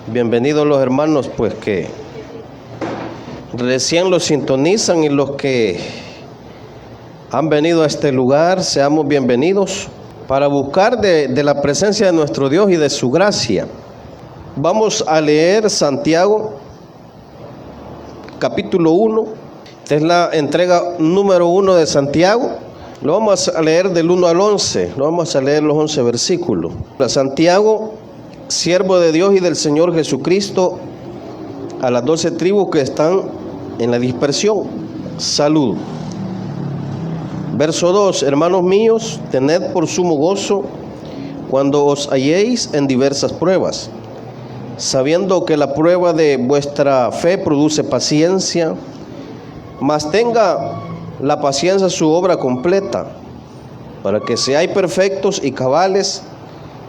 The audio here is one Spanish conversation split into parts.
Bienvenidos los hermanos, pues que recién los sintonizan y los que han venido a este lugar, seamos bienvenidos para buscar de la presencia de nuestro Dios y de su gracia. Vamos a leer Santiago, capítulo 1. Esta es la entrega número 1 de Santiago. Lo vamos a leer del 1 al 11. Lo vamos a leer los 11 versículos. Santiago, siervo de Dios y del Señor Jesucristo, a las 12 tribus que están en la dispersión, salud. Verso 2: hermanos míos, tened por sumo gozo cuando os halléis en diversas pruebas, sabiendo que la prueba de vuestra fe produce paciencia, mas tenga la paciencia su obra completa, para que seáis perfectos y cabales,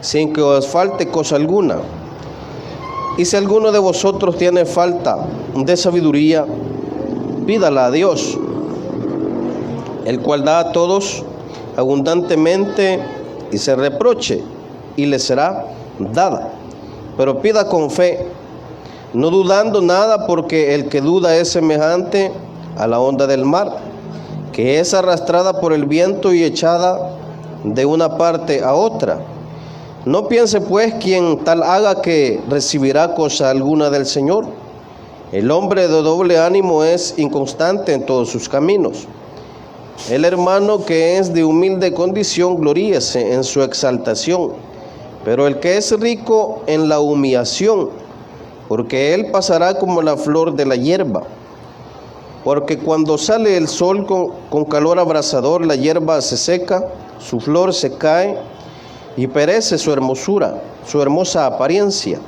sin que os falte cosa alguna. Y si alguno de vosotros tiene falta de sabiduría, pídala a Dios, el cual da a todos abundantemente y se reproche, y le será dada. Pero pida con fe, no dudando nada, porque el que duda es semejante a la onda del mar, que es arrastrada por el viento y echada de una parte a otra. No piense pues quien tal haga que recibirá cosa alguna del Señor. El hombre de doble ánimo es inconstante en todos sus caminos. El hermano que es de humilde condición gloríese en su exaltación, pero el que es rico en la humillación, porque él pasará como la flor de la hierba. Porque cuando sale el sol con calor abrasador, la hierba se seca, su flor se cae y perece su hermosura, su hermosa apariencia.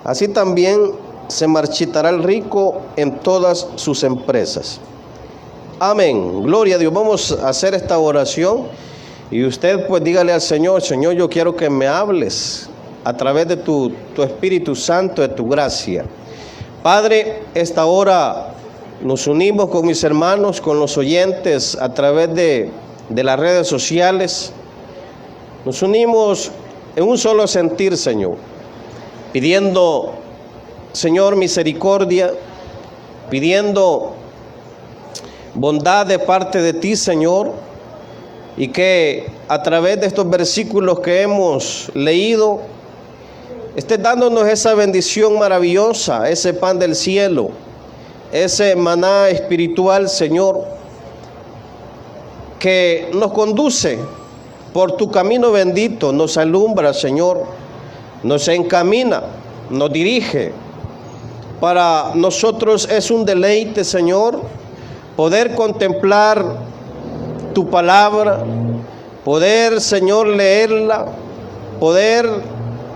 Así también se marchitará el rico en todas sus empresas. Amén. Gloria a Dios. Vamos a hacer esta oración y usted pues dígale al Señor: Señor, yo quiero que me hables a través de tu Espíritu Santo, de tu gracia. Padre, esta hora nos unimos con mis hermanos, con los oyentes a través de las redes sociales. Nos unimos en un solo sentir, Señor, pidiendo, Señor, misericordia, pidiendo bondad de parte de ti, Señor, y que a través de estos versículos que hemos leído, estés dándonos esa bendición maravillosa, ese pan del cielo, ese maná espiritual, Señor, que nos conduce por tu camino bendito, nos alumbra, Señor, nos encamina, nos dirige. Para nosotros es un deleite, Señor, poder contemplar tu palabra, poder, Señor, leerla, poder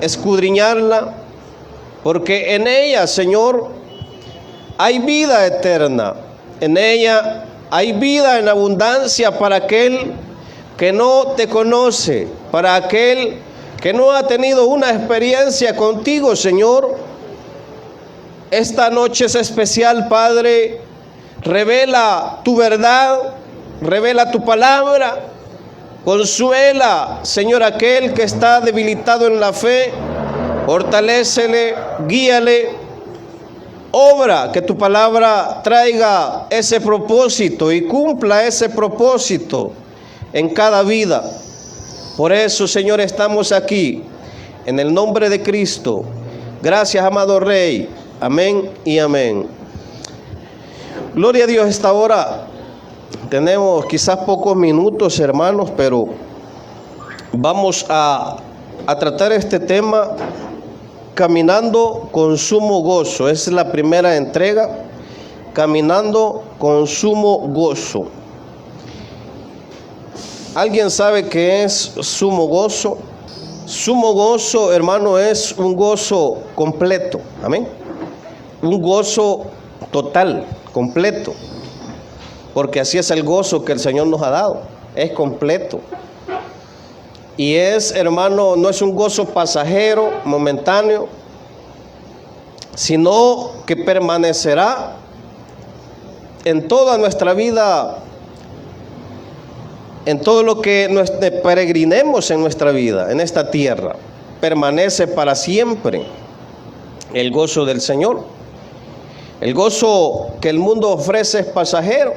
escudriñarla, porque en ella, Señor, hay vida eterna, en ella hay vida en abundancia para aquel que no te conoce, para aquel que no ha tenido una experiencia contigo, Señor. Esta noche es especial, Padre. Revela tu verdad, revela tu palabra, consuela, Señor, aquel que está debilitado en la fe, fortalécele, guíale, obra que tu palabra traiga ese propósito y cumpla ese propósito en cada vida. Por eso, Señor, estamos aquí, en el nombre de Cristo. Gracias, amado Rey. Amén y amén. Gloria a Dios. Esta hora tenemos quizás pocos minutos, hermanos, pero vamos a tratar este tema, caminando con sumo gozo. Es la primera entrega, caminando con sumo gozo. ¿Alguien sabe qué es sumo gozo? Sumo gozo, hermano, es un gozo completo. Amén. Un gozo total, completo, porque así es el gozo que el Señor nos ha dado, es completo. Y es, hermano, no es un gozo pasajero, momentáneo, sino que permanecerá en toda nuestra vida, en todo lo que peregrinemos en nuestra vida, en esta tierra, permanece para siempre. el gozo del Señor. El gozo que el mundo ofrece es pasajero,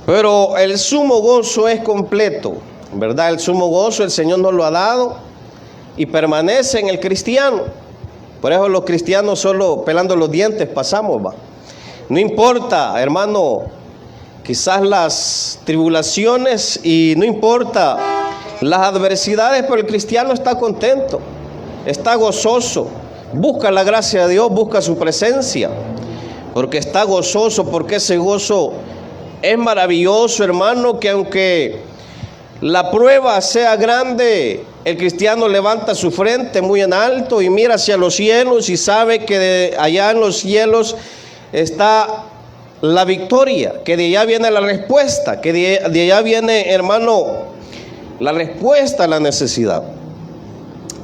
pero el sumo gozo es completo, ¿verdad? El sumo gozo el Señor nos lo ha dado y permanece en el cristiano. Por eso los cristianos solo pelando los dientes pasamos, ¿va? No importa, hermano, quizás las tribulaciones y no importa las adversidades, pero el cristiano está contento, está gozoso, busca la gracia de Dios, busca su presencia, porque está gozoso, porque ese gozo es maravilloso, hermano, que aunque la prueba sea grande, el cristiano levanta su frente muy en alto y mira hacia los cielos y sabe que de allá en los cielos está la victoria, que de allá viene la respuesta, que de allá viene, hermano, la respuesta a la necesidad.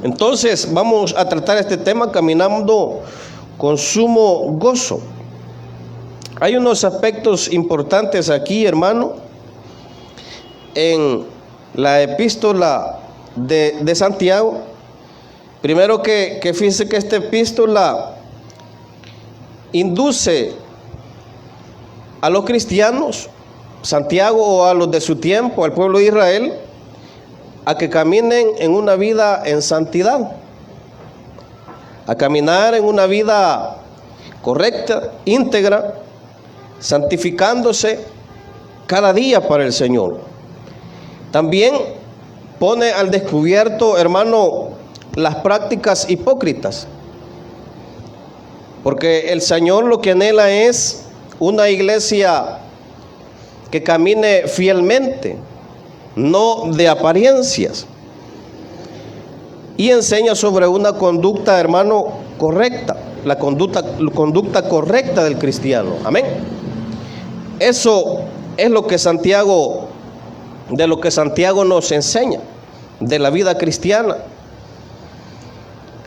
Entonces vamos a tratar este tema caminando con sumo gozo. Hay unos aspectos importantes aquí, hermano, en la epístola de Santiago. Primero que fíjese que esta epístola induce a los cristianos, Santiago, o a los de su tiempo, al pueblo de Israel, a que caminen en una vida en santidad, a caminar en una vida correcta, íntegra, santificándose cada día para el Señor. También pone al descubierto, hermano, las prácticas hipócritas, porque el Señor lo que anhela es una iglesia que camine fielmente, no de apariencias, y enseña sobre una conducta, hermano, correcta, la conducta correcta del cristiano. Amén. Eso es lo que Santiago nos enseña de la vida cristiana.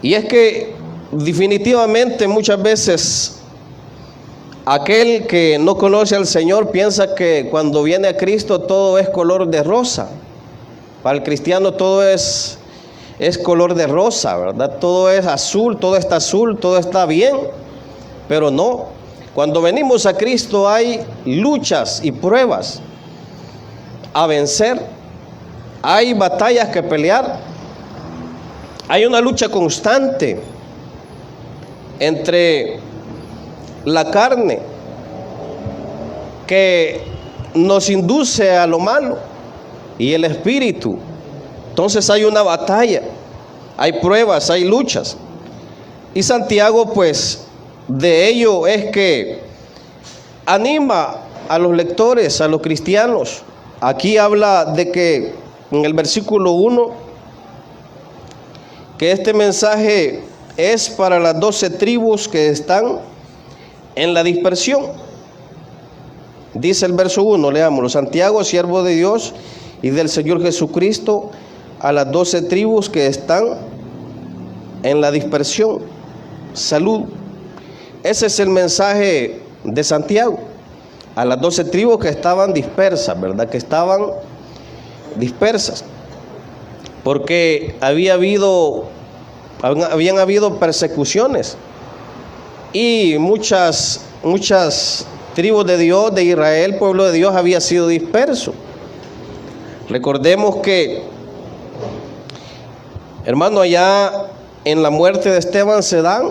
Y es que definitivamente muchas veces aquel que no conoce al Señor piensa que cuando viene a Cristo todo es color de rosa. Para el cristiano todo es color de rosa, ¿verdad? Todo es azul, todo está bien, pero no. Cuando venimos a Cristo hay luchas y pruebas a vencer, hay batallas que pelear, hay una lucha constante entre la carne que nos induce a lo malo y el espíritu. Entonces hay una batalla, hay pruebas, hay luchas. Y Santiago, pues, de ello es que anima a los lectores, a los cristianos. Aquí habla de que en el versículo 1, que este mensaje es para las 12 tribus que están en la dispersión. Dice el verso 1, leámoslo: Santiago, siervo de Dios y del Señor Jesucristo, a las 12 tribus que están en la dispersión, salud. Ese es el mensaje de Santiago a las 12 tribus que estaban dispersas, ¿verdad? Que estaban dispersas porque habían habido persecuciones y muchas tribus de Dios, de Israel, pueblo de Dios, había sido disperso. Recordemos que, hermano, allá en la muerte de Esteban se dan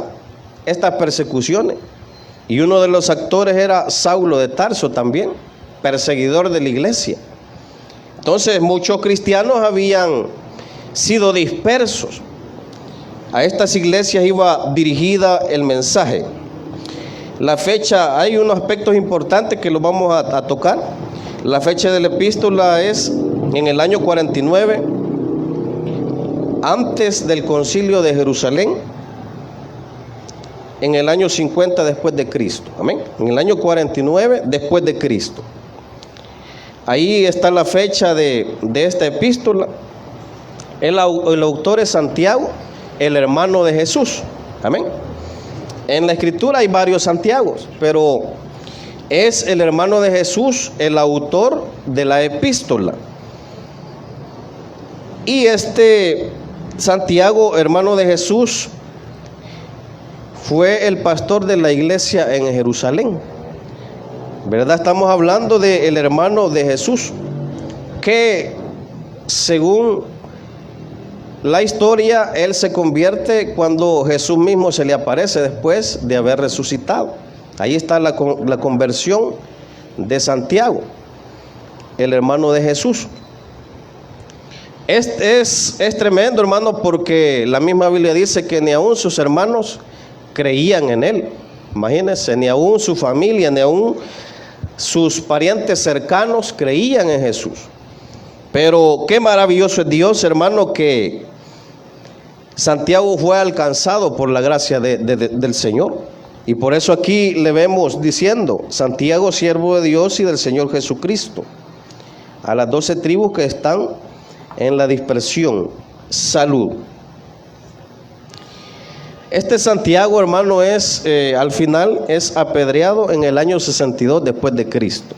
estas persecuciones, y uno de los actores era Saulo de Tarso, también perseguidor de la iglesia. Entonces muchos cristianos habían sido dispersos. A estas iglesias iba dirigida el mensaje. La fecha, hay unos aspectos importantes que los vamos a tocar. La fecha de la epístola es en el año 49, antes del concilio de Jerusalén, en el año 50 después de Cristo. Amén. En el año 49 después de Cristo. Ahí está la fecha de esta epístola. El autor es Santiago, el hermano de Jesús. Amén. En la escritura hay varios Santiagos, pero es el hermano de Jesús el autor de la epístola. Y este Santiago, hermano de Jesús, fue el pastor de la iglesia en Jerusalén. ¿Verdad? Estamos hablando del hermano de Jesús, que según la historia, él se convierte cuando Jesús mismo se le aparece después de haber resucitado. Ahí está la conversión de Santiago, el hermano de Jesús. Es tremendo, hermano, porque la misma Biblia dice que ni aún sus hermanos creían en él. Imagínense, ni aún su familia, ni aún sus parientes cercanos creían en Jesús. Pero qué maravilloso es Dios, hermano, que Santiago fue alcanzado por la gracia del Señor. Y por eso aquí le vemos diciendo: Santiago, siervo de Dios y del Señor Jesucristo, a las 12 tribus que están en la dispersión, salud. Este Santiago, hermano, al final es apedreado en el año 62 después de Cristo.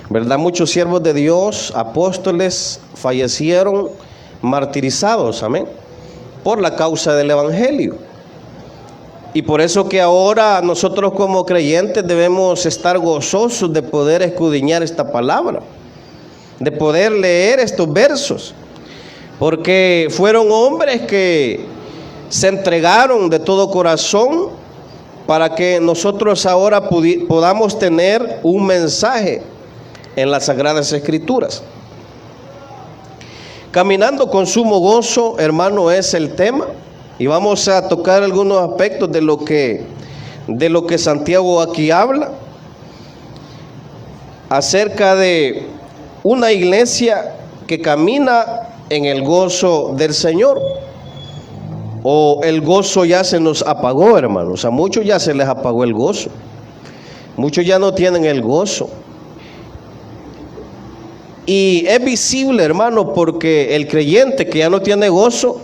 ¿Verdad? Muchos siervos de Dios, apóstoles, fallecieron martirizados, amén, por la causa del evangelio. Y por eso que ahora nosotros como creyentes debemos estar gozosos de poder escudriñar esta palabra, de poder leer estos versos, porque fueron hombres que se entregaron de todo corazón para que nosotros ahora podamos tener un mensaje en las Sagradas Escrituras. Caminando con sumo gozo, hermano, es el tema, y vamos a tocar algunos aspectos de lo que Santiago aquí habla acerca de una iglesia que camina en el gozo del Señor. O el gozo ya se nos apagó, hermanos. A muchos ya se les apagó el gozo. Muchos ya no tienen el gozo. Y es visible, hermano, porque el creyente que ya no tiene gozo,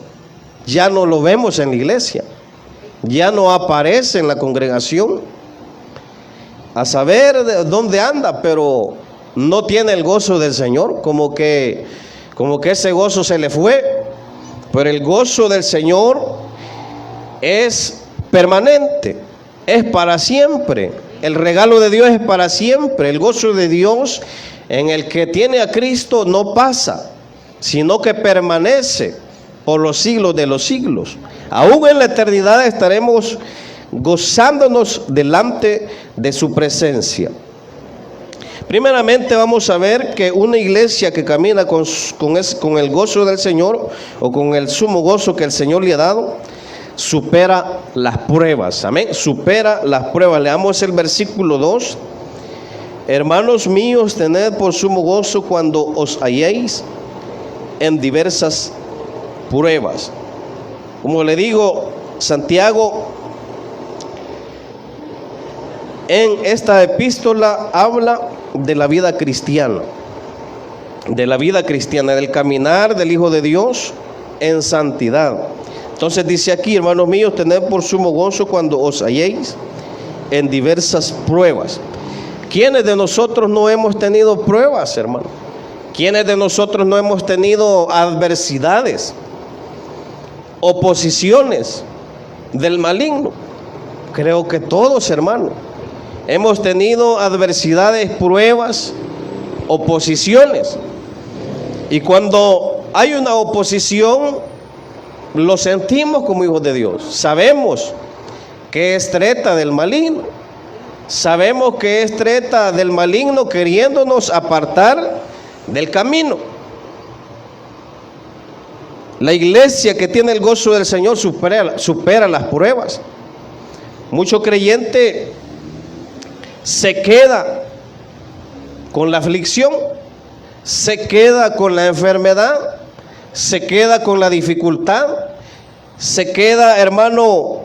ya no lo vemos en la iglesia. Ya no aparece en la congregación. A saber de dónde anda, pero no tiene el gozo del Señor. Como que ese gozo se le fue. Pero el gozo del Señor es permanente, es para siempre. El regalo de Dios es para siempre. El gozo de Dios en el que tiene a Cristo no pasa, sino que permanece por los siglos de los siglos. Aún en la eternidad estaremos gozándonos delante de su presencia. Primeramente vamos a ver que una iglesia que camina con el gozo del Señor, o con el sumo gozo que el Señor le ha dado, supera las pruebas. Amén. Supera las pruebas. Leamos el versículo 2. Hermanos míos, tened por sumo gozo cuando os halléis en diversas pruebas. Como le digo, Santiago en esta epístola habla de la vida cristiana, del caminar del Hijo de Dios en santidad. Entonces dice aquí: hermanos míos, tened por sumo gozo cuando os halléis en diversas pruebas. ¿Quiénes de nosotros no hemos tenido pruebas, hermano? ¿Quiénes de nosotros no hemos tenido adversidades, oposiciones del maligno? Creo que todos, hermano, hemos tenido adversidades, pruebas, oposiciones. Y cuando hay una oposición, lo sentimos como hijos de Dios. Sabemos que es treta del maligno. Sabemos que es treta del maligno queriéndonos apartar del camino. La iglesia que tiene el gozo del Señor supera las pruebas. Mucho creyente se queda con la aflicción, se queda con la enfermedad, se queda con la dificultad, se queda, hermano,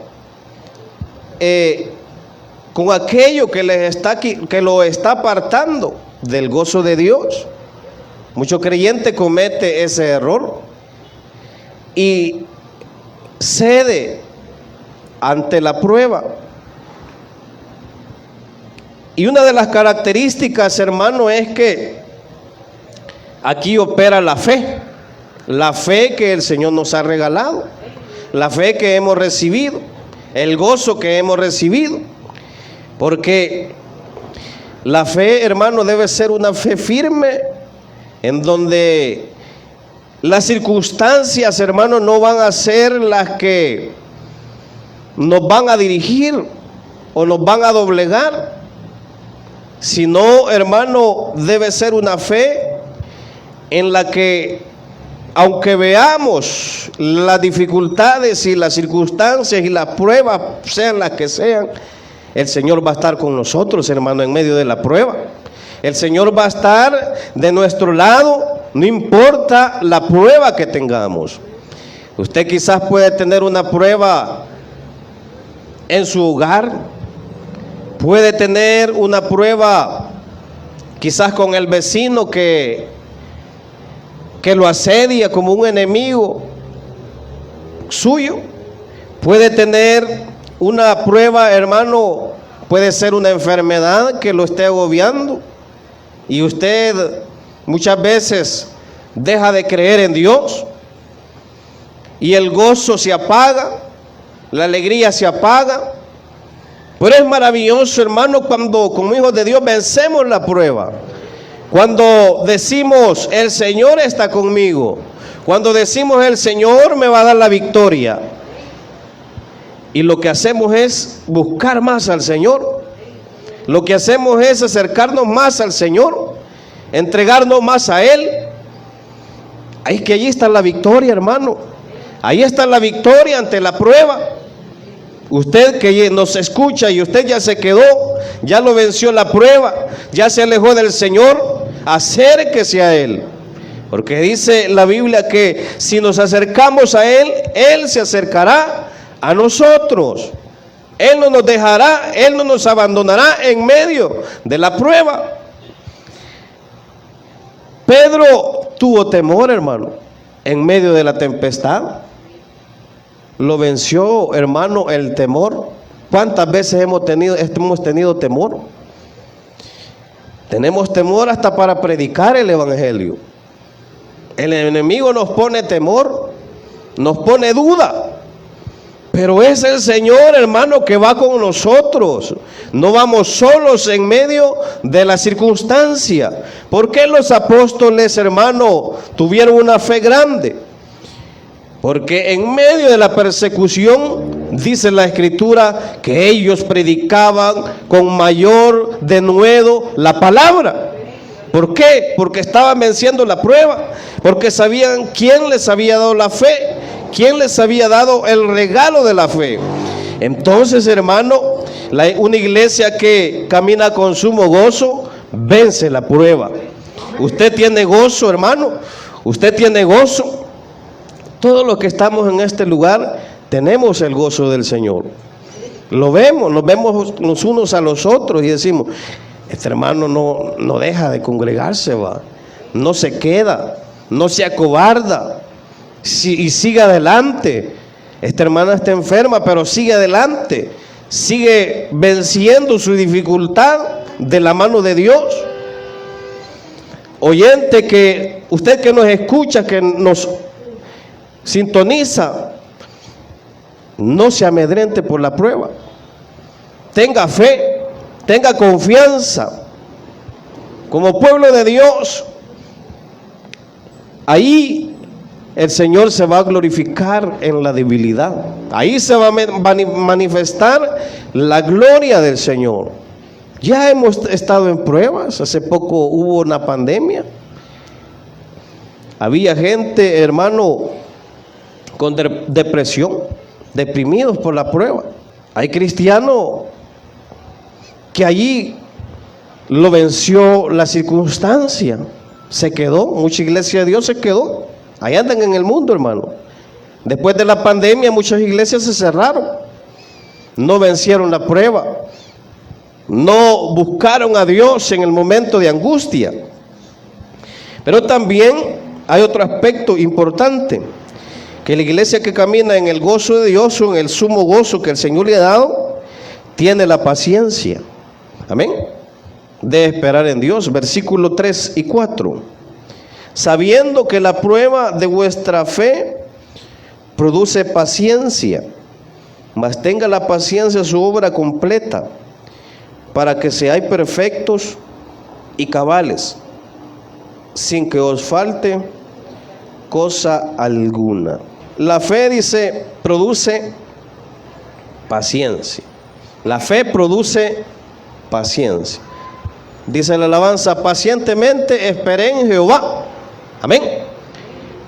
con aquello que lo está apartando del gozo de Dios. Mucho creyente comete ese error y cede ante la prueba. Y una de las características, hermano, es que aquí opera la fe que el Señor nos ha regalado, la fe que hemos recibido. el gozo que hemos recibido. Porque la fe, hermano, debe ser una fe firme en donde las circunstancias, hermano, no van a ser las que nos van a dirigir o nos van a doblegar, sino, hermano, debe ser una fe en la que, aunque veamos las dificultades y las circunstancias y las pruebas, sean las que sean, el Señor va a estar con nosotros, hermano, en medio de la prueba. El Señor va a estar de nuestro lado, no importa la prueba que tengamos. Usted quizás puede tener una prueba en su hogar, puede tener una prueba quizás con el vecino que lo asedia como un enemigo suyo. Puede tener una prueba, hermano, puede ser una enfermedad que lo esté agobiando y usted muchas veces deja de creer en Dios y el gozo se apaga, la alegría se apaga. Pero es maravilloso, hermano, cuando como hijos de Dios vencemos la prueba. Cuando decimos, el Señor está conmigo. Cuando decimos, el Señor me va a dar la victoria. Y lo que hacemos es buscar más al Señor. Lo que hacemos es acercarnos más al Señor, entregarnos más a Él. Ahí que allí está la victoria, hermano. Ahí está la victoria ante la prueba. Usted que nos escucha y usted ya se quedó, ya lo venció la prueba, ya se alejó del Señor, acérquese a Él. Porque dice la Biblia que si nos acercamos a Él, Él se acercará a nosotros. Él no nos dejará, Él no nos abandonará en medio de la prueba. Pedro tuvo temor, hermano, en medio de la tempestad. Lo venció, hermano, el temor. ¿Cuántas veces hemos tenido temor? Tenemos temor hasta para predicar el evangelio. El enemigo nos pone temor, nos pone duda. Pero es el Señor, hermano, que va con nosotros. No vamos solos en medio de la circunstancia. ¿Por qué los apóstoles, hermano, tuvieron una fe grande? Porque en medio de la persecución, dice la Escritura, que ellos predicaban con mayor denuedo la palabra. ¿Por qué? Porque estaban venciendo la prueba. Porque sabían quién les había dado la fe. ¿Quién les había dado el regalo de la fe? Entonces, hermano, una iglesia que camina con sumo gozo, vence la prueba. Usted tiene gozo, hermano. Usted tiene gozo. Todos los que estamos en este lugar tenemos el gozo del Señor. Lo vemos, nos vemos los unos a los otros y decimos, este hermano no deja de congregarse, va. No se queda, no se acobarda. Y sigue adelante. Esta hermana está enferma, pero sigue adelante. Sigue venciendo su dificultad de la mano de Dios. Oyente, que usted que nos escucha, que nos sintoniza, no se amedrente por la prueba. Tenga fe, tenga confianza. Como pueblo de Dios, ahí el Señor se va a glorificar en la debilidad. Ahí se va a manifestar la gloria del Señor. Ya hemos estado en pruebas. Hace poco hubo una pandemia. Había gente, hermano, con depresión, deprimidos por la prueba. Hay cristianos que allí lo venció la circunstancia. Se quedó, mucha iglesia de Dios se quedó. Ahí andan en el mundo, hermano. Después de la pandemia, muchas iglesias se cerraron. No vencieron la prueba. No buscaron a Dios en el momento de angustia. Pero también hay otro aspecto importante. Que la iglesia que camina en el gozo de Dios, o en el sumo gozo que el Señor le ha dado, tiene la paciencia. Amén. De esperar en Dios. Versículos 3 y 4. Sabiendo que la prueba de vuestra fe produce paciencia, mas tenga la paciencia su obra completa, para que seáis perfectos y cabales, sin que os falte cosa alguna. La fe, dice, produce paciencia. La fe produce paciencia. Dice la alabanza: pacientemente esperé en Jehová. Amén.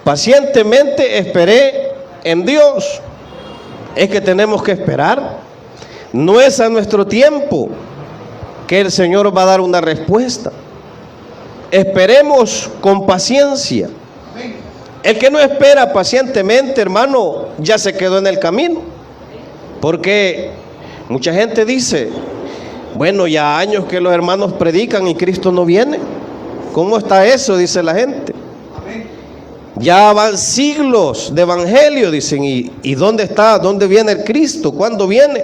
Pacientemente esperé en Dios. Es que tenemos que esperar. No es a nuestro tiempo que el Señor va a dar una respuesta. Esperemos con paciencia. El que no espera pacientemente, hermano, ya se quedó en el camino. Porque mucha gente dice: bueno, ya años que los hermanos predican y Cristo no viene. ¿Cómo está eso?, dice la gente. Ya van siglos de evangelio, dicen, ¿y dónde está? ¿Dónde viene el Cristo? ¿Cuándo viene?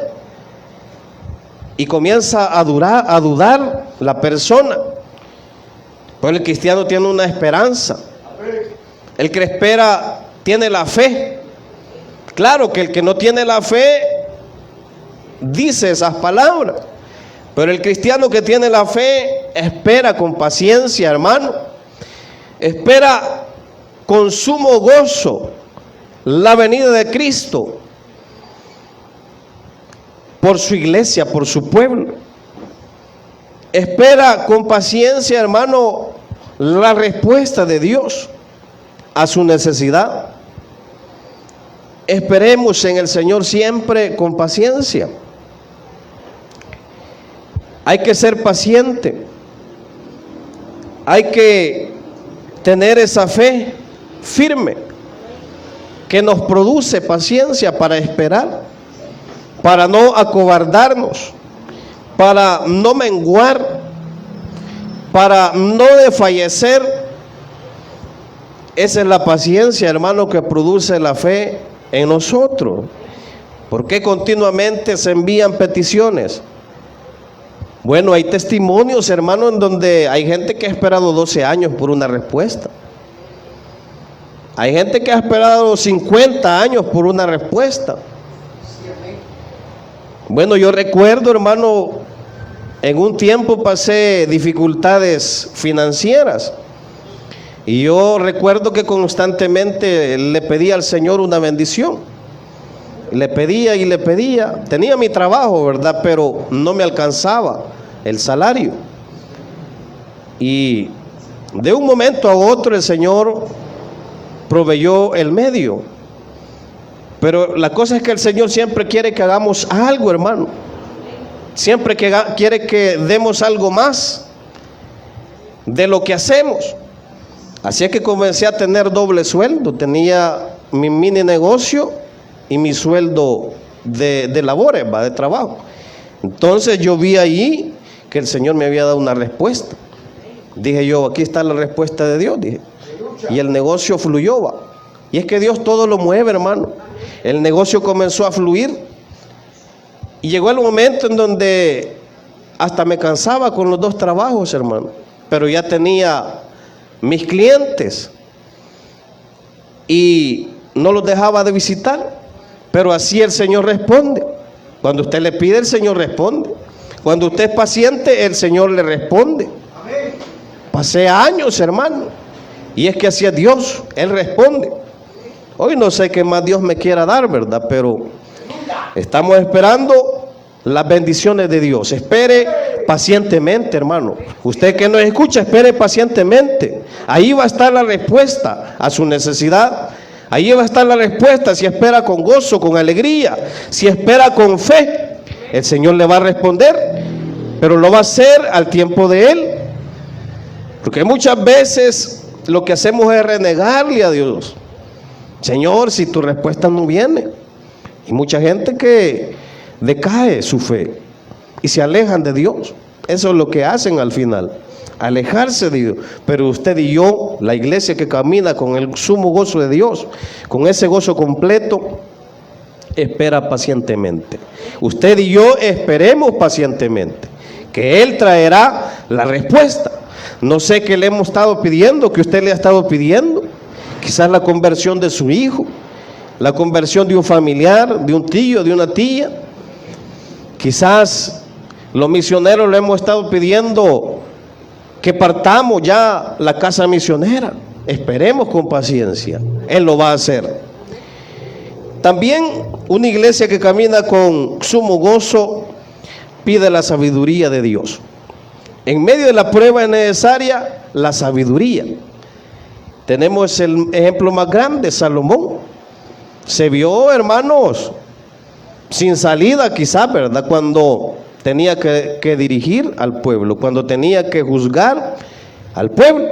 Y comienza a dudar la persona. Pues el cristiano tiene una esperanza. El que espera tiene la fe. Claro que el que no tiene la fe dice esas palabras, pero el cristiano que tiene la fe espera con paciencia, hermano. Espera con sumo gozo la venida de Cristo por su iglesia, por su pueblo. Espera con paciencia, hermano, la respuesta de Dios a su necesidad. Esperemos en el Señor siempre con paciencia. Hay que ser paciente. Hay que tener esa fe firme que nos produce paciencia para esperar, para no acobardarnos, para no menguar, para no desfallecer. Esa es la paciencia, hermano, que produce la fe en nosotros. ¿Por qué continuamente se envían peticiones? Bueno, hay testimonios, hermano, en donde hay gente que ha esperado 12 años por una respuesta. Hay gente que ha esperado 50 años por una respuesta. Bueno, yo recuerdo, hermano, en un tiempo pasé dificultades financieras. Y yo recuerdo que constantemente le pedía al Señor una bendición. Le pedía y le pedía. Tenía mi trabajo, ¿verdad? Pero no me alcanzaba el salario. Y de un momento a otro el Señor proveyó el medio. Pero la cosa es que el Señor siempre quiere que hagamos algo, hermano. Siempre quiere que demos algo más de lo que hacemos. Así es que comencé a tener doble sueldo. Tenía mi mini negocio y mi sueldo de labores, de trabajo. Entonces yo vi ahí que el Señor me había dado una respuesta. Dije yo: aquí está la respuesta de Dios, dije. Y el negocio fluyó, va. Y es que Dios todo lo mueve, hermano. El negocio comenzó a fluir. Y llegó el momento en donde hasta me cansaba con los dos trabajos, hermano. Pero ya tenía mis clientes y no los dejaba de visitar. Pero así el Señor responde. Cuando usted le pide, el Señor responde. Cuando usted es paciente, el Señor le responde. Pasé años, hermano, y es que así es Dios, Él responde. Hoy no sé qué más Dios me quiera dar, ¿verdad? Pero estamos esperando las bendiciones de Dios. Espere pacientemente, hermano. Usted que nos escucha, espere pacientemente. Ahí va a estar la respuesta a su necesidad. Ahí va a estar la respuesta. Si espera con gozo, con alegría, si espera con fe, el Señor le va a responder, pero lo va a hacer al tiempo de Él. Porque muchas veces lo que hacemos es renegarle a Dios. Señor, si tu respuesta no viene. Y mucha gente que decae su fe y se alejan de Dios. Eso es lo que hacen al final, alejarse de Dios. Pero usted y yo, la iglesia que camina con el sumo gozo de Dios, con ese gozo completo, espera pacientemente. Usted y yo esperemos pacientemente, que Él traerá la respuesta. No sé qué le hemos estado pidiendo, que usted le ha estado pidiendo. Quizás la conversión de su hijo, la conversión de un familiar, de un tío, de una tía. Quizás los misioneros le hemos estado pidiendo que partamos ya la casa misionera. Esperemos con paciencia, Él lo va a hacer. También una iglesia que camina con sumo gozo pide la sabiduría de Dios. En medio de la prueba es necesaria la sabiduría. Tenemos el ejemplo más grande, Salomón. Se vio, hermanos, sin salida quizás, ¿verdad? Cuando tenía que dirigir al pueblo, cuando tenía que juzgar al pueblo.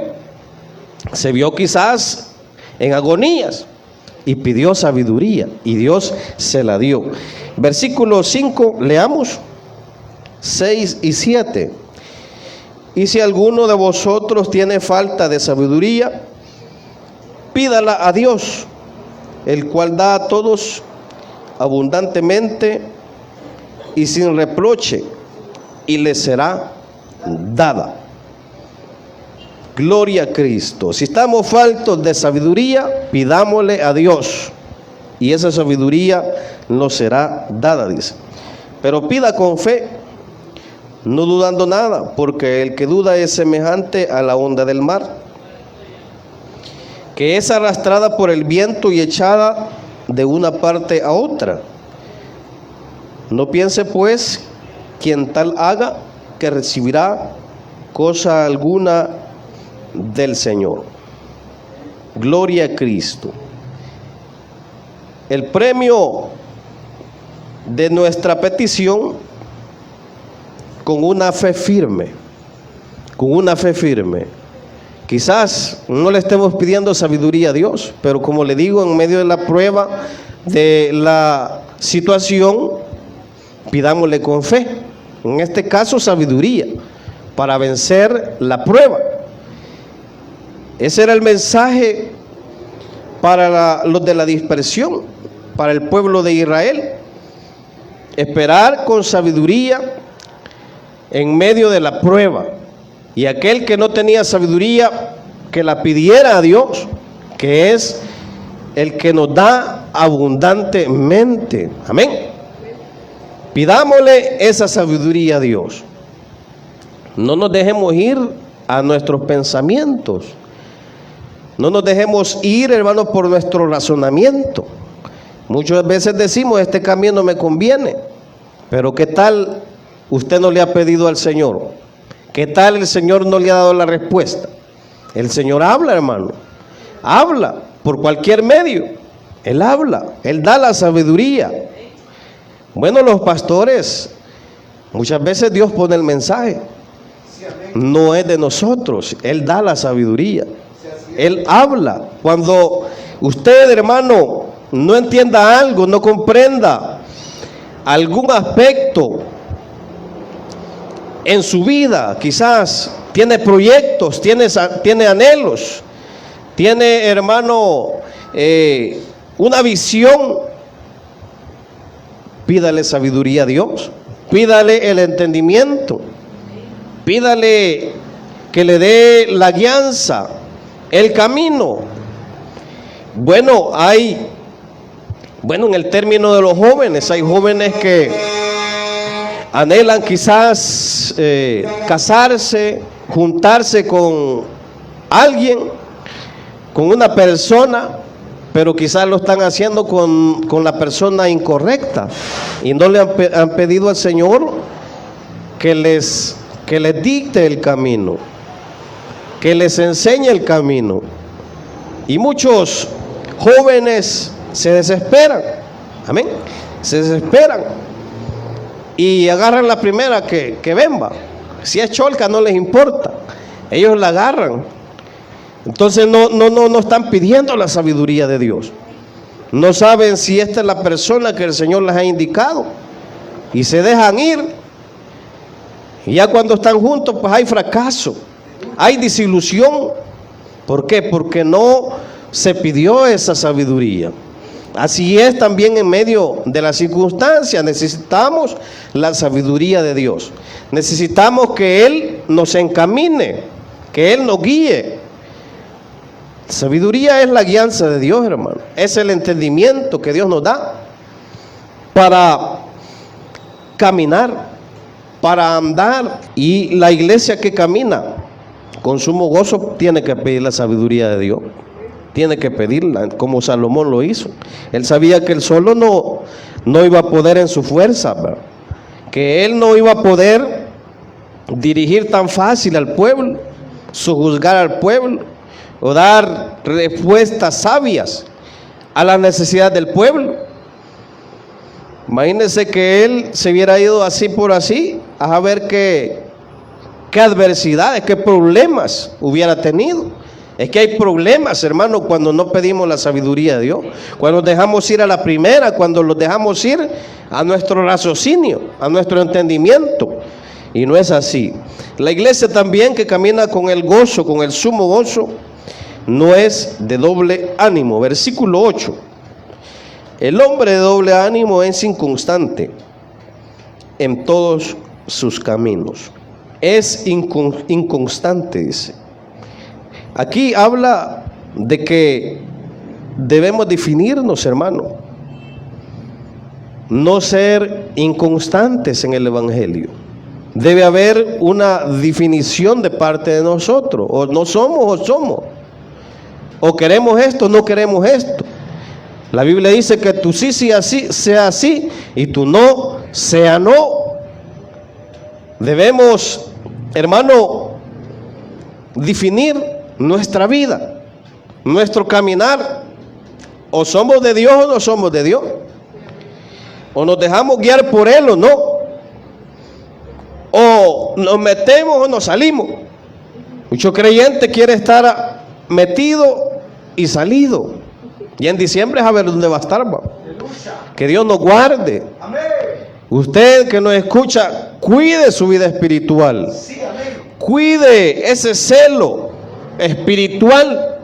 Se vio quizás en agonías y pidió sabiduría y Dios se la dio. Versículo 5, leamos 6 y 7. Y si alguno de vosotros tiene falta de sabiduría, pídala a Dios, el cual da a todos abundantemente y sin reproche, y le será dada. Gloria a Cristo. Si estamos faltos de sabiduría, pidámosle a Dios, y esa sabiduría nos será dada, dice. Pero pida con fe, no dudando nada, porque el que duda es semejante a la onda del mar, que es arrastrada por el viento y echada de una parte a otra. No piense pues quien tal haga que recibirá cosa alguna del Señor. Gloria a Cristo. El premio de nuestra petición, con una fe firme, con una fe firme. Quizás no le estemos pidiendo sabiduría a Dios, pero como le digo, en medio de la prueba, de la situación, pidámosle con fe. En este caso, sabiduría para vencer la prueba. Ese era el mensaje para los de la dispersión, para el pueblo de Israel. Esperar con sabiduría en medio de la prueba. Y aquel que no tenía sabiduría, que la pidiera a Dios, que es el que nos da abundantemente. Amén. Pidámosle esa sabiduría a Dios. No nos dejemos ir a nuestros pensamientos. No nos dejemos ir, hermanos, por nuestro razonamiento. Muchas veces decimos, este camino no me conviene. Pero ¿qué tal usted no le ha pedido al Señor? ¿Qué tal el Señor no le ha dado la respuesta? El Señor habla, hermano. Habla por cualquier medio. Él habla. Él da la sabiduría. Bueno, los pastores, muchas veces Dios pone el mensaje. No es de nosotros. Él da la sabiduría. Él habla. Cuando usted, hermano, no entienda algo, no comprenda algún aspecto en su vida, quizás tiene proyectos, tiene anhelos, tiene, hermano, una visión, pídale sabiduría a Dios, pídale el entendimiento, pídale que le dé la guianza, el camino. Bueno, en el término de los jóvenes, hay jóvenes que anhelan quizás casarse, juntarse con alguien, con una persona, pero quizás lo están haciendo con la persona incorrecta y no le han pedido al Señor que les dicte el camino, que les enseñe el camino. Y muchos jóvenes se desesperan, amén, se desesperan y agarran la primera que venga. Si es cholca no les importa, ellos la agarran. Entonces no están pidiendo la sabiduría de Dios. No saben si esta es la persona que el Señor les ha indicado y se dejan ir. Y ya cuando están juntos, pues hay fracaso, hay desilusión. ¿Por qué? Porque no se pidió esa sabiduría. Así es también en medio de las circunstancias. Necesitamos la sabiduría de Dios. Necesitamos que Él nos encamine, que Él nos guíe. Sabiduría es la guianza de Dios, hermano. Es el entendimiento que Dios nos da para caminar, para andar. Y la iglesia que camina con sumo gozo tiene que pedir la sabiduría de Dios. Tiene que pedirla, como Salomón lo hizo. Él sabía que él solo no iba a poder en su fuerza, ¿verdad? Que él no iba a poder dirigir tan fácil al pueblo, sojuzgar al pueblo o dar respuestas sabias a la necesidad del pueblo. Imagínense que él se hubiera ido así por así, a ver qué adversidades, qué problemas hubiera tenido. Es que hay problemas, hermano, cuando no pedimos la sabiduría de Dios, cuando dejamos ir a la primera, cuando los dejamos ir a nuestro raciocinio, a nuestro entendimiento. Y no es así. La iglesia también que camina con el gozo, con el sumo gozo, no es de doble ánimo. Versículo 8. El hombre de doble ánimo es inconstante en todos sus caminos. Es inconstante, dice. Aquí habla de que debemos definirnos, hermano. No ser inconstantes en el evangelio. Debe haber una definición de parte de nosotros. O no somos o somos. O queremos esto o no queremos esto. La Biblia dice que tú sí sea así y tú no sea no. Debemos, hermano, definir nuestra vida, nuestro caminar. O somos de Dios o no somos de Dios. O nos dejamos guiar por Él o no. O nos metemos o nos salimos. Mucho creyente quiere estar metido y salido. Y en diciembre es a ver dónde va a estar, ¿va? Que Dios nos guarde. Amén. Usted que nos escucha, cuide su vida espiritual. Sí, cuide ese celo espiritual.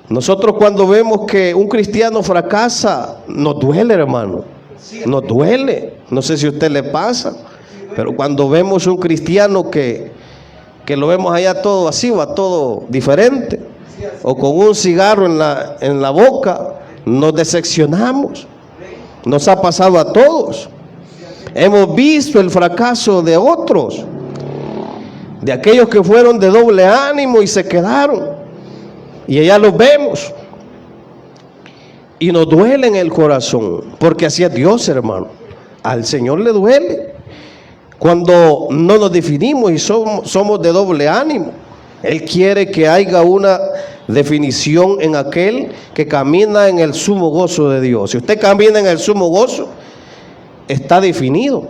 Nosotros cuando vemos que un cristiano fracasa, nos duele, hermano. Nos duele. No sé si a usted le pasa, pero cuando vemos un cristiano que lo vemos allá todo así, va todo diferente, o con un cigarro en la boca, nos decepcionamos. Nos ha pasado a todos. Hemos visto el fracaso de otros, de aquellos que fueron de doble ánimo y se quedaron, y allá los vemos y nos duele en el corazón, porque así es Dios, hermano. Al Señor le duele cuando no nos definimos y somos de doble ánimo. Él quiere que haya una definición en aquel que camina en el sumo gozo de Dios. Si usted camina en el sumo gozo, está definido,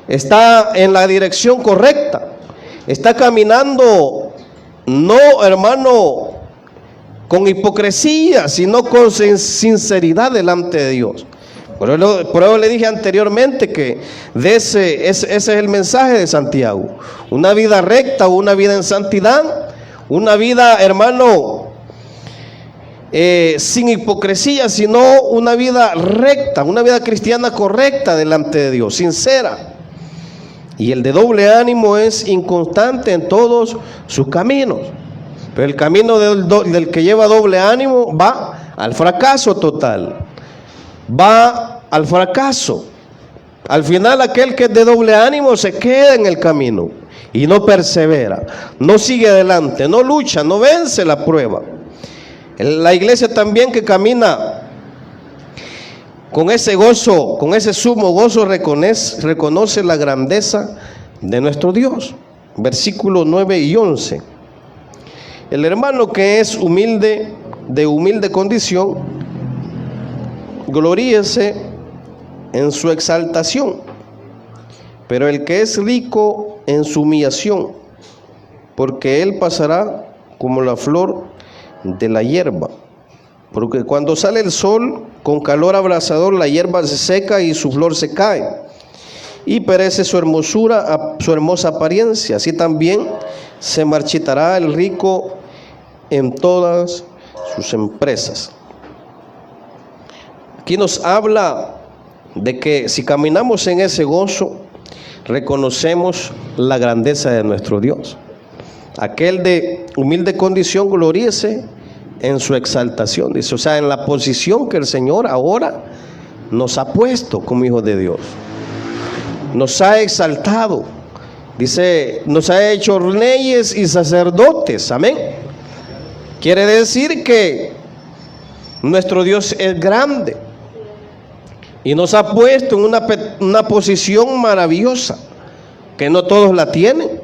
está en la dirección correcta, está caminando, no, hermano, con hipocresía, sino con sinceridad delante de Dios. Por eso le dije anteriormente que ese es el mensaje de Santiago. Una vida recta, una vida en santidad, una vida, hermano, sin hipocresía, sino una vida recta, una vida cristiana correcta delante de Dios, sincera. Y el de doble ánimo es inconstante en todos sus caminos. Pero el camino del que lleva doble ánimo va al fracaso total. Va al fracaso. Al final aquel que es de doble ánimo se queda en el camino y no persevera, no sigue adelante, no lucha, no vence la prueba. La iglesia también que camina con ese gozo, con ese sumo gozo, reconoce la grandeza de nuestro Dios. Versículos 9 y 11. El hermano que es humilde, de humilde condición, gloríese en su exaltación, pero el que es rico en su humillación, porque él pasará como la flor de la hierba. Porque cuando sale el sol con calor abrasador, la hierba se seca y su flor se cae, y perece su hermosura, su hermosa apariencia. Así también se marchitará el rico en todas sus empresas. Aquí nos habla de que si caminamos en ese gozo, reconocemos la grandeza de nuestro Dios. Aquel de humilde condición, gloríese en su exaltación. Dice, o sea, en la posición que el Señor ahora nos ha puesto como hijos de Dios. Nos ha exaltado. Dice, nos ha hecho reyes y sacerdotes. Amén. Quiere decir que nuestro Dios es grande y nos ha puesto en una posición maravillosa que no todos la tienen.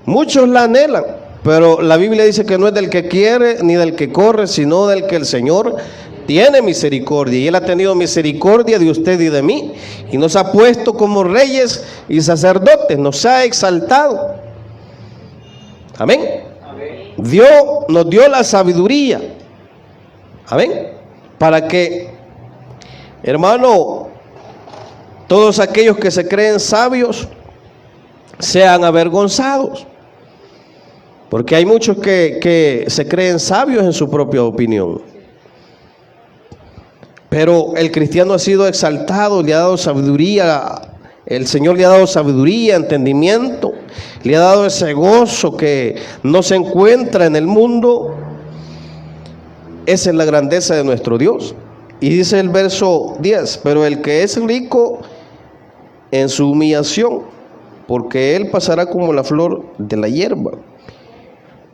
Muchos la anhelan, pero la Biblia dice que no es del que quiere ni del que corre, sino del que el Señor tiene misericordia. Y Él ha tenido misericordia de usted y de mí, y nos ha puesto como reyes y sacerdotes, nos ha exaltado. Amén. Nos dio la sabiduría. Amén. Para que, hermano, todos aquellos que se creen sabios sean avergonzados. Porque hay muchos que se creen sabios en su propia opinión. Pero el cristiano ha sido exaltado, le ha dado sabiduría. El Señor le ha dado sabiduría, entendimiento. Le ha dado ese gozo que no se encuentra en el mundo. Esa es la grandeza de nuestro Dios. Y dice el verso 10, pero el que es rico en su humillación, porque él pasará como la flor de la hierba.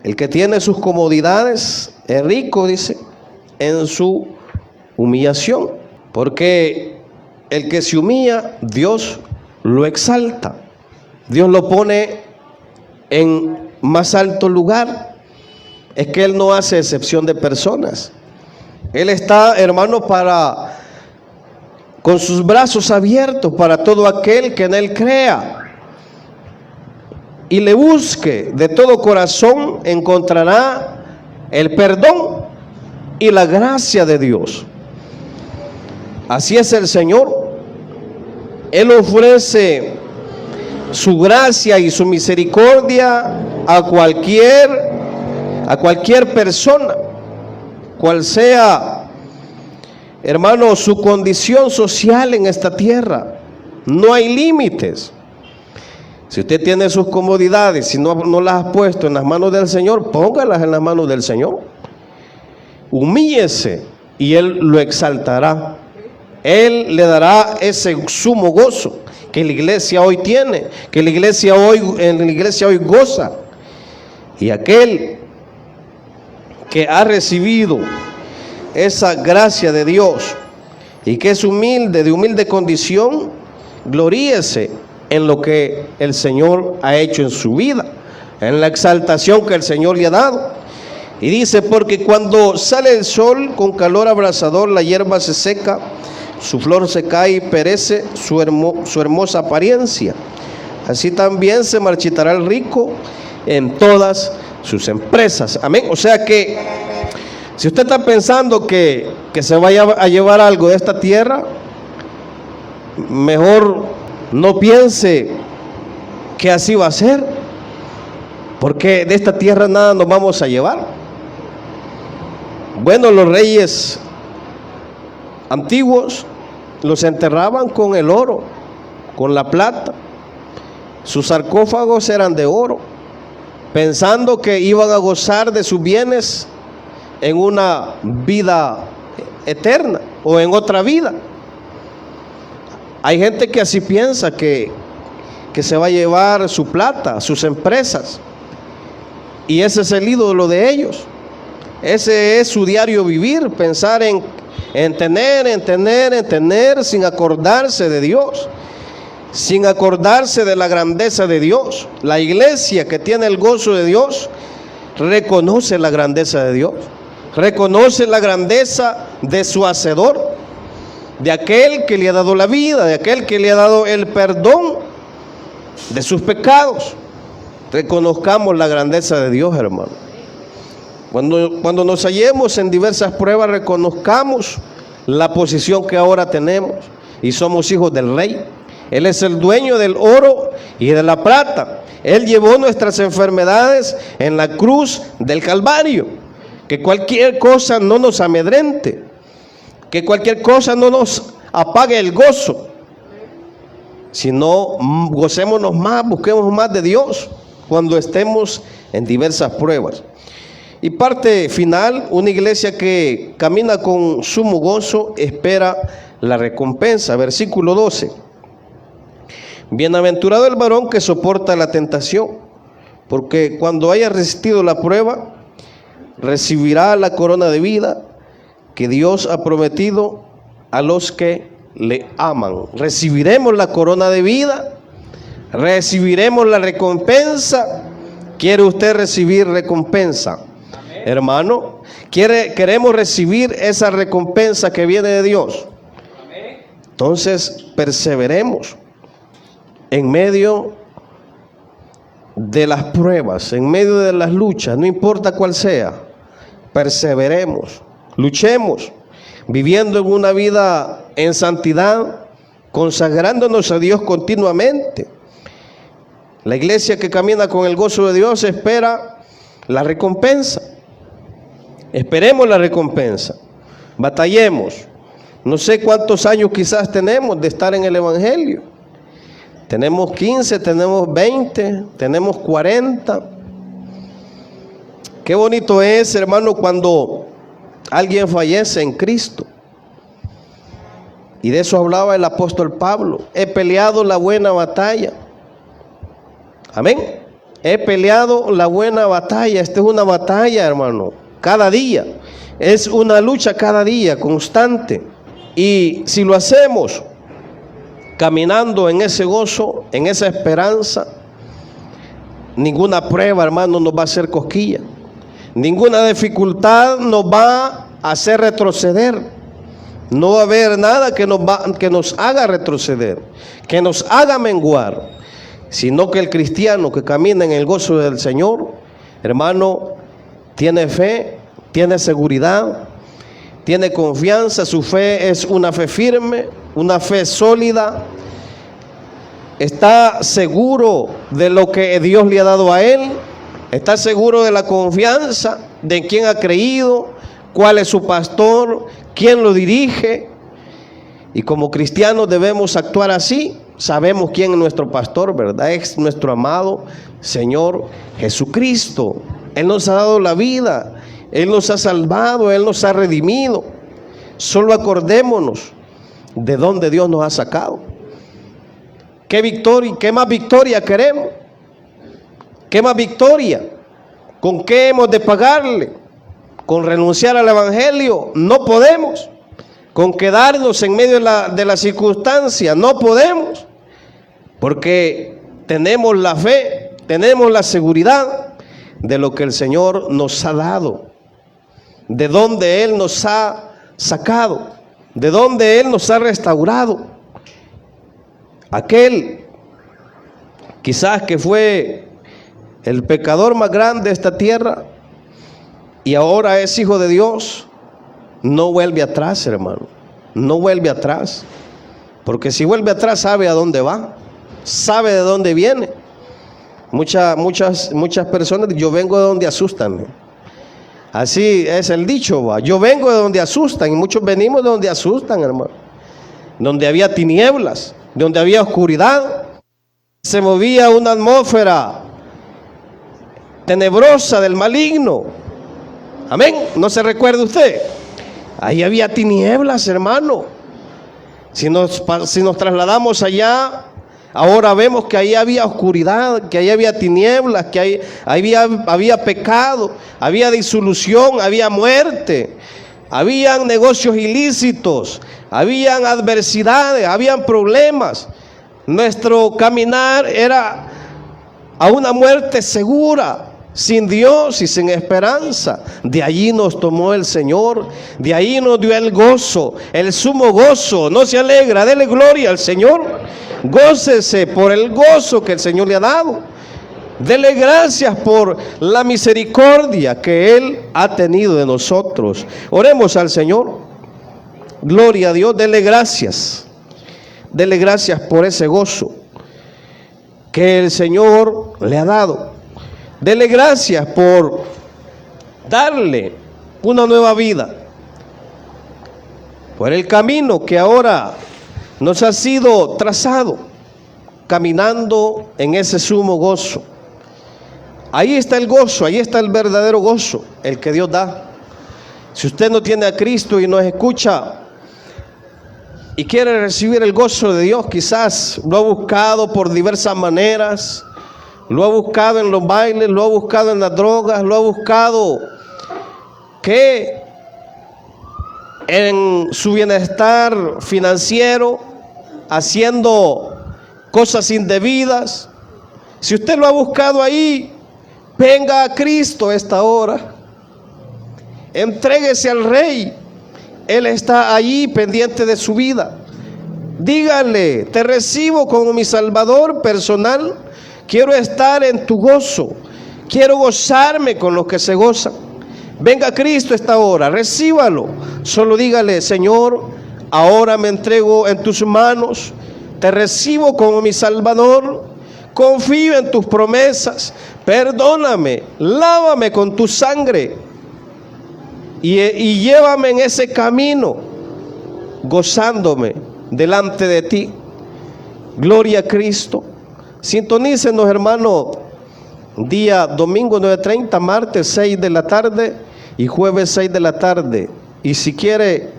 El que tiene sus comodidades es rico, dice, en su humillación. Porque el que se humilla, Dios lo exalta. Dios lo pone en más alto lugar. Es que Él no hace excepción de personas. Él está, hermano, con sus brazos abiertos para todo aquel que en Él crea y le busque de todo corazón. Encontrará el perdón y la gracia de Dios. Así es el Señor. Él ofrece su gracia y su misericordia a cualquier persona, cual sea, hermano, su condición social en esta tierra. No hay límites. Si usted tiene sus comodidades, si no las ha puesto en las manos del Señor, póngalas en las manos del Señor. Humíllese y Él lo exaltará. Él le dará ese sumo gozo que la iglesia hoy tiene, que en la iglesia hoy goza. Y aquel que ha recibido esa gracia de Dios y que es humilde, de humilde condición, gloríese en lo que el Señor ha hecho en su vida, en la exaltación que el Señor le ha dado. Y dice, porque cuando sale el sol con calor abrasador, la hierba se seca, su flor se cae y perece su hermosa apariencia. Así también se marchitará el rico en todas sus empresas. Amén. O sea que si usted está pensando que se vaya a llevar algo de esta tierra, mejor no piense que así va a ser, porque de esta tierra nada nos vamos a llevar. Bueno, los reyes antiguos los enterraban con el oro, con la plata. Sus sarcófagos eran de oro, pensando que iban a gozar de sus bienes en una vida eterna o en otra vida. Hay gente que así piensa que se va a llevar su plata, sus empresas, y ese es el ídolo de ellos. Ese es su diario vivir, pensar en tener, sin acordarse de Dios, sin acordarse de la grandeza de Dios. La iglesia que tiene el gozo de Dios reconoce la grandeza de Dios, reconoce la grandeza de su Hacedor, de aquel que le ha dado la vida, de aquel que le ha dado el perdón de sus pecados. Reconozcamos la grandeza de Dios, hermano. Cuando nos hallemos en diversas pruebas, reconozcamos la posición que ahora tenemos y somos hijos del Rey. Él es el dueño del oro y de la plata. Él llevó nuestras enfermedades en la cruz del Calvario. Que cualquier cosa no nos amedrente, que cualquier cosa no nos apague el gozo, sino gocémonos más, busquemos más de Dios. cuando estemos en diversas pruebas. Y parte final, una iglesia que camina con sumo gozo espera la recompensa. Versículo 12. Bienaventurado el varón que soporta la tentación, porque cuando haya resistido la prueba, recibirá la corona de vida que Dios ha prometido a los que le aman. Recibiremos la corona de vida, recibiremos la recompensa. ¿Quiere usted recibir recompensa? Amén. Hermano, queremos recibir esa recompensa que viene de Dios. Amén. Entonces perseveremos en medio de las pruebas, en medio de las luchas, no importa cuál sea, perseveremos, luchemos, viviendo en una vida en santidad, consagrándonos a Dios continuamente. La iglesia que camina con el gozo de Dios espera la recompensa. Esperemos la recompensa. Batallemos. No sé cuántos años quizás tenemos de estar en el Evangelio. Tenemos 15, tenemos 20, tenemos 40. Qué bonito es, hermano, cuando alguien fallece en Cristo. Y de eso hablaba el apóstol Pablo. He peleado la buena batalla. Amén. He peleado la buena batalla. Esta es una batalla, hermano, cada día. Es una lucha cada día, constante. Y si lo hacemos caminando en ese gozo, en esa esperanza, ninguna prueba, hermano, nos va a hacer cosquilla. Ninguna dificultad nos va a hacer retroceder. No va a haber nada que nos haga retroceder, que nos haga menguar, sino que el cristiano que camina en el gozo del Señor, hermano, tiene fe, tiene seguridad, tiene confianza. Su fe es una fe firme, una fe sólida. Está seguro de lo que Dios le ha dado a él. Está seguro de la confianza de quién ha creído, cuál es su pastor, quién lo dirige. Y como cristianos debemos actuar así. Sabemos quién es nuestro pastor, ¿verdad? Es nuestro amado Señor Jesucristo. Él nos ha dado la vida, Él nos ha salvado, Él nos ha redimido. Solo acordémonos de dónde Dios nos ha sacado. ¿Qué victoria, qué más victoria queremos? ¿Qué más victoria? ¿Con qué hemos de pagarle? ¿Con renunciar al Evangelio? No podemos. ¿Con quedarnos en medio de la circunstancia? No podemos. Porque tenemos la fe, tenemos la seguridad de lo que el Señor nos ha dado, de donde Él nos ha sacado, de donde Él nos ha restaurado. Aquel quizás que fue el pecador más grande de esta tierra y ahora es hijo de Dios, no vuelve atrás, hermano, no vuelve atrás, porque si vuelve atrás sabe a dónde va, sabe de dónde viene. Muchas personas, yo vengo de donde asustan. Así es el dicho, va. Yo vengo de donde asustan, y muchos venimos de donde asustan, hermano. Donde había tinieblas, donde había oscuridad, se movía una atmósfera tenebrosa del maligno. Amén. ¿No se recuerda usted? Ahí había tinieblas, hermano. Si nos trasladamos allá, ahora vemos que ahí había oscuridad, que ahí había tinieblas, que ahí había pecado, había disolución, había muerte, habían negocios ilícitos, habían adversidades, habían problemas. Nuestro caminar era a una muerte segura, sin Dios y sin esperanza. De allí nos tomó el Señor, de allí nos dio el gozo, el sumo gozo. No se alegra, dele gloria al Señor. Gócese por el gozo que el Señor le ha dado. Dele gracias por la misericordia que Él ha tenido de nosotros. Oremos al Señor. Gloria a Dios, dele gracias. Dele gracias por ese gozo que el Señor le ha dado. Dele gracias por darle una nueva vida, por el camino que ahora nos ha sido trazado, caminando en ese sumo gozo. Ahí está el gozo, ahí está el verdadero gozo, el que Dios da. Si usted no tiene a Cristo y nos escucha y quiere recibir el gozo de Dios, quizás lo ha buscado por diversas maneras, lo ha buscado en los bailes, lo ha buscado en las drogas, lo ha buscado en su bienestar financiero, haciendo cosas indebidas. Si usted lo ha buscado ahí, venga a Cristo esta hora. Entréguese al Rey. Él está allí pendiente de su vida. Dígale: te recibo como mi Salvador personal. Quiero estar en tu gozo. Quiero gozarme con los que se gozan. Venga a Cristo esta hora, recíbalo. Solo dígale: Señor, ahora me entrego en tus manos. Te recibo como mi Salvador. Confío en tus promesas. Perdóname, lávame con tu sangre y llévame en ese camino, gozándome delante de ti. Gloria a Cristo. Sintonícenos, hermano, día domingo 9:30, martes 6 de la tarde y jueves 6 de la tarde. Y si quiere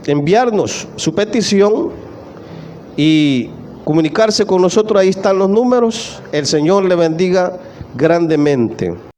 enviarnos su petición y comunicarse con nosotros, ahí están los números. El Señor le bendiga grandemente.